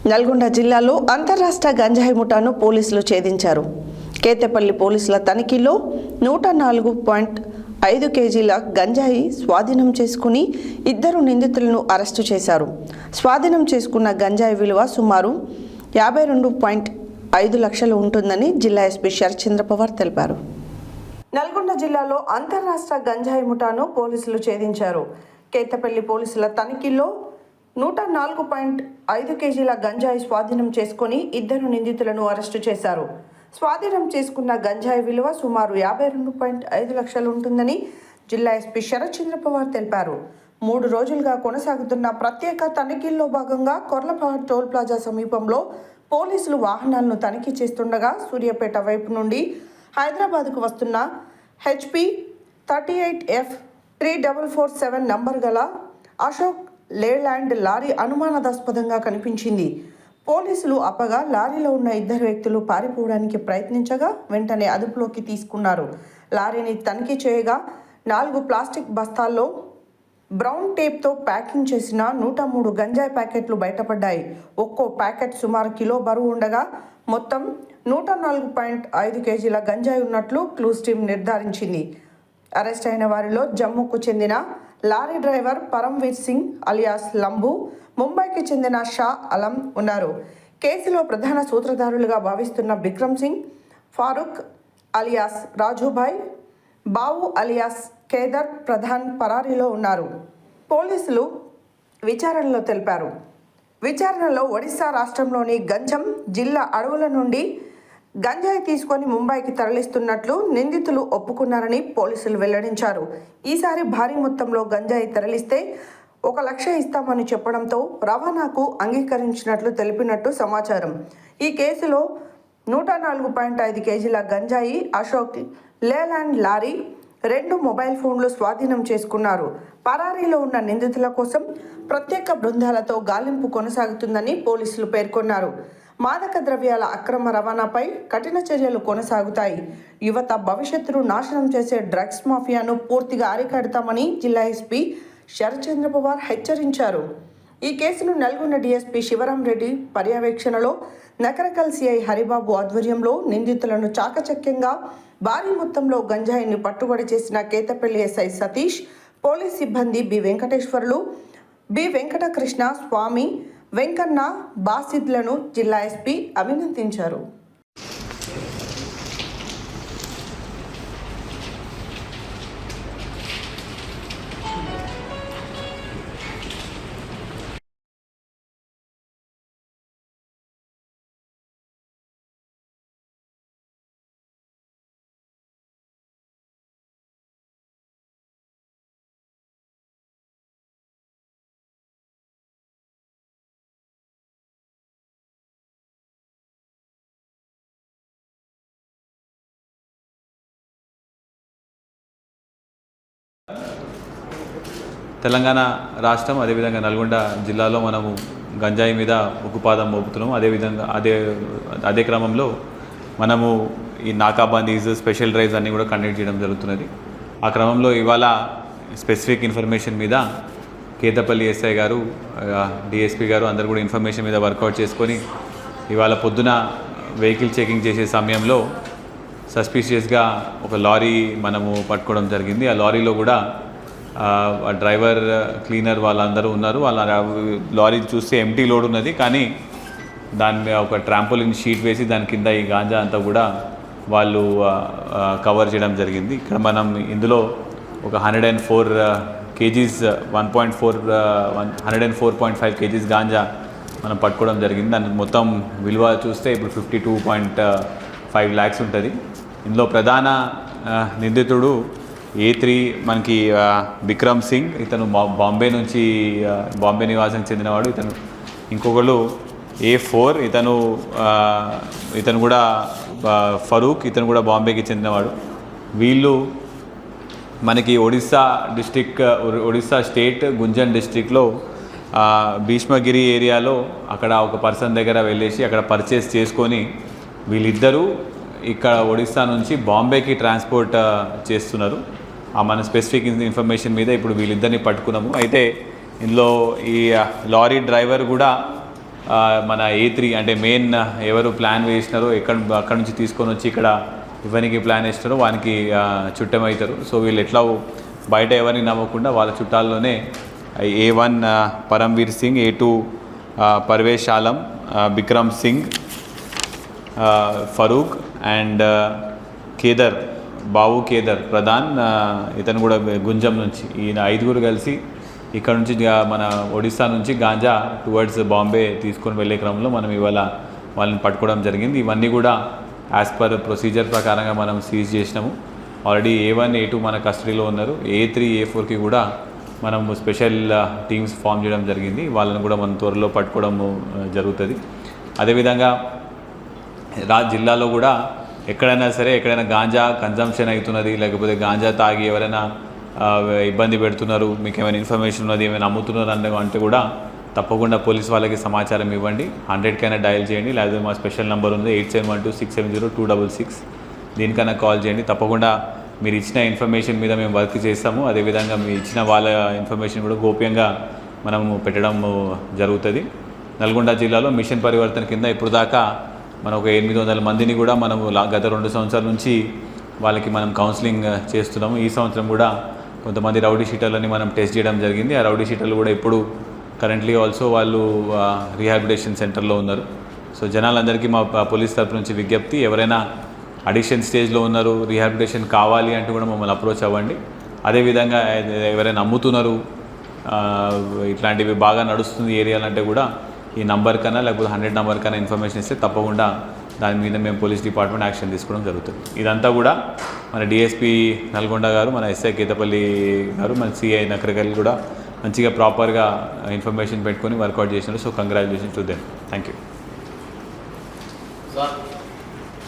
నల్గొండ జిల్లాలో అంతర్రాష్ట్ర గంజాయి ముఠాను పోలీసులు ఛేదించారు. కేతేపల్లి పోలీసుల తనిఖీలో 104.5 కేజీల గంజాయి స్వాధీనం చేసుకుని 2 నిందితులను అరెస్టు చేశారు. స్వాధీనం చేసుకున్న గంజాయి విలువ సుమారు 52.5 లక్షలు ఉంటుందని జిల్లా ఎస్పీ శరత్చంద్ర పవార్ తెలిపారు. నల్గొండ జిల్లాలో అంతర్రాష్ట్ర గంజాయి ముఠాను పోలీసులు ఛేదించారు. కేతేపల్లి పోలీసుల తనిఖీలో 104.5 కేజీల గంజాయి స్వాధీనం చేసుకుని 2 నిందితులను అరెస్టు చేశారు. స్వాధీనం చేసుకున్న గంజాయి విలువ సుమారు 52.5 లక్షలు ఉంటుందని జిల్లా ఎస్పీ శరత్చంద్ర పవార్ తెలిపారు. 3 రోజులుగా కొనసాగుతున్న ప్రత్యేక తనిఖీల్లో భాగంగా కొర్లపాడ్ టోల్ ప్లాజా సమీపంలో పోలీసులు వాహనాలను తనిఖీ చేస్తుండగా సూర్యాపేట వైపు నుండి హైదరాబాద్కు వస్తున్న HP 38F3447 నంబర్ గల అశోక్ లేలాండ్ లారీ అనుమానాస్పదంగా కనిపించింది. పోలీసులు అప్పగా లారీలో ఉన్న 2 వ్యక్తులు పారిపోవడానికి ప్రయత్నించగా వెంటనే అదుపులోకి తీసుకున్నారు. లారీని తనిఖీ చేయగా 4 ప్లాస్టిక్ బస్తాల్లో బ్రౌన్ టేప్తో ప్యాకింగ్ చేసిన 103 గంజాయి ప్యాకెట్లు బయటపడ్డాయి. ఒక్కో ప్యాకెట్ సుమారు కిలో బరువు ఉండగా మొత్తం 104.5 కేజీల గంజాయి ఉన్నట్లు క్లూస్ టీమ్ నిర్ధారించింది. అరెస్ట్ అయిన వారిలో జమ్మూకు చెందిన lorry driver Paramvir Singh alias Lambu, ముంబైకి చెందిన షా అలం ఉన్నారు. కేసులో ప్రధాన సూత్రధారులుగా భావిస్తున్న బిక్రమ్ సింగ్, ఫారూక్ అలియాస్ రాజుభాయ్, బావు అలియాస్ కేదర్ ప్రధాన్ పరారీలో ఉన్నారు. పోలీసులు విచారణలో తెలిపారు. విచారణలో ఒడిశా రాష్ట్రంలోని గంజం జిల్లా అడవుల నుండి గంజాయి తీసుకొని ముంబైకి తరలిస్తున్నట్లు నిందితులు ఒప్పుకున్నారని పోలీసులు వెల్లడించారు. ఈసారి భారీ మొత్తంలో గంజాయి తరలిస్తే 1 లక్ష ఇస్తామని చెప్పడంతో రవాణాకు అంగీకరించినట్లు తెలిపినట్టు సమాచారం. ఈ కేసులో 104.5 కేజీల గంజాయి, అశోక్ లేలాండ్ లారీ, 2 మొబైల్ ఫోన్లు స్వాధీనం చేసుకున్నారు. పరారీలో ఉన్న నిందితుల కోసం ప్రత్యేక బృందాలతో గాలింపు కొనసాగుతుందని పోలీసులు పేర్కొన్నారు. మాదక ద్రవ్యాల అక్రమ రవాణాపై కఠిన చర్యలు కొనసాగుతాయి. యువత భవిష్యత్తును నాశనం చేసే డ్రగ్స్ మాఫియాను పూర్తిగా అరికడతామని జిల్లా ఎస్పీ శరత్చంద్ర పవార్ హెచ్చరించారు. ఈ కేసును నల్గొండ డీఎస్పీ శివరాం రెడ్డి పర్యవేక్షణలో నకరకల్ సిఐ హరిబాబు ఆధ్వర్యంలో నిందితులను చాకచక్యంగా భారీ మొత్తంలో గంజాయిని పట్టుబడి చేసిన కేతేపల్లి ఎస్ఐ సతీష్, పోలీస్ సిబ్బంది బి వెంకటేశ్వర్లు, బి వెంకటకృష్ణ స్వామి, వెంకన్న బాసిద్లను జిల్లా ఎస్పీ అభినందించారు. తెలంగాణ రాష్ట్రం అదేవిధంగా నల్గొండ జిల్లాలో మనము గంజాయి మీద ఉక్కుపాదం మోపుతున్నాము. అదేవిధంగా అదే క్రమంలో మనము ఈ నాకాబందీస్, స్పెషల్ డ్రైవ్స్ అన్నీ కూడా కండక్ట్ చేయడం జరుగుతున్నది. ఆ క్రమంలో ఇవాళ స్పెసిఫిక్ ఇన్ఫర్మేషన్ మీద కేతేపల్లి ఎస్ఐ గారు, డిఎస్పీ గారు అందరు కూడా ఇన్ఫర్మేషన్ మీద వర్కౌట్ చేసుకొని ఇవాళ పొద్దున వెహికల్ చెకింగ్ చేసే సమయంలో సస్పీషియస్గా ఒక లారీ మనము పట్టుకోవడం జరిగింది. ఆ లారీలో కూడా డ్రైవర్, క్లీనర్ వాళ్ళందరూ ఉన్నారు. వాళ్ళ లారీ చూస్తే ఎంటీ లోడ్ ఉన్నది, కానీ దాని మీద ఒక ట్రాంపోలిన్ షీట్ వేసి దాని కింద ఈ గాంజా అంతా కూడా వాళ్ళు కవర్ చేయడం జరిగింది. ఇక్కడ మనం ఇందులో ఒక 104 కేజీస్ 104.5 కేజీస్ గాంజా మనం పట్టుకోవడం జరిగింది. దానికి మొత్తం విలువ చూస్తే ఇప్పుడు 52.5 lakhs ఉంటుంది. ఇందులో ప్రధాన నిందితుడు A3 మనకి బిక్రమ్ సింగ్, ఇతను బాంబే నుంచి బాంబే నివాసానికి చెందినవాడు. ఇంకొకళ్ళు A4, ఇతను కూడా ఫరూక్, ఇతను కూడా బాంబేకి చెందినవాడు. వీళ్ళు మనకి ఒడిస్సా స్టేట్ గుంజన్ డిస్ట్రిక్ట్లో భీష్మగిరి ఏరియాలో అక్కడ ఒక పర్సన్ దగ్గర వెళ్ళేసి అక్కడ పర్చేస్ చేసుకొని వీళ్ళిద్దరూ ఇక్కడ ఒడిస్సా నుంచి బాంబేకి ట్రాన్స్పోర్ట్ చేస్తున్నారు. మన స్పెసిఫిక్ ఇన్ఫర్మేషన్ మీద ఇప్పుడు వీళ్ళిద్దరిని పట్టుకున్నాము. అయితే ఇందులో ఈ లారీ డ్రైవర్ కూడా మన A3 అంటే మెయిన్ ఎవరు ప్లాన్ వేసినారో అక్కడ నుంచి తీసుకొని వచ్చి ఇక్కడ ఇవ్వనికి ప్లాన్ వేసినారో వానికి చుట్టమవుతారు. సో వీళ్ళు ఎట్లా బయట ఎవరిని నమ్మకుండా వాళ్ళ చుట్టాల్లోనే A1 Paramveer Singh, A2 Parvesh Alam, Bikram Singh, Farooq and Kedar, Bau Kedar Pradhan, ఇతను కూడా గుంజం నుంచి. ఈయన 5 కలిసి ఇక్కడ నుంచి మన ఒడిస్సా నుంచి గాంజా టువర్డ్స్ బాంబే తీసుకొని వెళ్ళే క్రమంలో మనం ఇవాళ వాళ్ళని పట్టుకోవడం జరిగింది. ఇవన్నీ కూడా యాజ్ పర్ ప్రొసీజర్ ప్రకారంగా మనం సీజ్ చేసినాము. ఆల్రెడీ A1, A2 మన కస్టడీలో ఉన్నారు. A3, A4కి కూడా మనం స్పెషల్ టీమ్స్ ఫామ్ చేయడం జరిగింది. వాళ్ళని కూడా మనం త్వరలో పట్టుకోవడం జరుగుతుంది. అదేవిధంగా జిల్లాలో కూడా ఎక్కడైనా సరే ఎక్కడైనా గాంజా కన్జంప్షన్ అవుతున్నది, లేకపోతే గాంజా తాగి ఎవరైనా ఇబ్బంది పెడుతున్నారు, మీకు ఏమైనా ఇన్ఫర్మేషన్ ఉన్నది, ఏమైనా అమ్ముతున్నారు అంటే కూడా తప్పకుండా పోలీస్ వాళ్ళకి సమాచారం ఇవ్వండి. 100కైనా డయల్ చేయండి, లేదా మా స్పెషల్ నెంబర్ ఉంది 8712670266, దీనికైనా కాల్ చేయండి. తప్పకుండా మీరు ఇచ్చిన ఇన్ఫర్మేషన్ మీద మేము వర్క్ చేస్తాము. అదేవిధంగా మీరు ఇచ్చిన వాళ్ళ ఇన్ఫర్మేషన్ కూడా గోప్యంగా మనము పెట్టడం జరుగుతుంది. నల్గొండ జిల్లాలో మిషన్ పరివర్తన కింద ఇప్పుడు దాకా మనం ఒక 800 మందిని కూడా మనము గత 2 సంవత్సరాల నుంచి వాళ్ళకి మనం కౌన్సిలింగ్ చేస్తున్నాము. ఈ సంవత్సరం కూడా కొంతమంది రౌడీ షీటర్లని మనం టెస్ట్ చేయడం జరిగింది. ఆ రౌడీ షీటర్లు కూడా ఇప్పుడు కరెంట్లీ ఆల్సో వాళ్ళు రీహాబిలిటేషన్ సెంటర్లో ఉన్నారు. సో జనాలందరికీ మా పోలీస్ తరపు నుంచి విజ్ఞప్తి, ఎవరైనా అడిక్షన్ స్టేజ్లో ఉన్నారు, రీహాబిలిటేషన్ కావాలి అంటూ కూడా మమ్మల్ని అప్రోచ్ అవ్వండి. అదేవిధంగా ఎవరైనా అమ్ముతున్నారు, ఇట్లాంటివి బాగా నడుస్తుంది ఏరియాలంటే కూడా ఈ నంబర్ కన్నా లేకపోతే 100 నెంబర్ కన్నా ఇన్ఫర్మేషన్ ఇస్తే తప్పకుండా దాని మీద మేము పోలీస్ డిపార్ట్మెంట్ యాక్షన్ తీసుకోవడం జరుగుతుంది. ఇదంతా కూడా మన డిఎస్పీ నల్గొండ గారు, మన ఎస్ఐ కేతపల్లి గారు, మన సిఐ నకరకల్ కూడా మంచిగా ప్రాపర్గా ఇన్ఫర్మేషన్ పెట్టుకొని వర్కౌట్ చేసినారు. So congratulations to them. Thank you.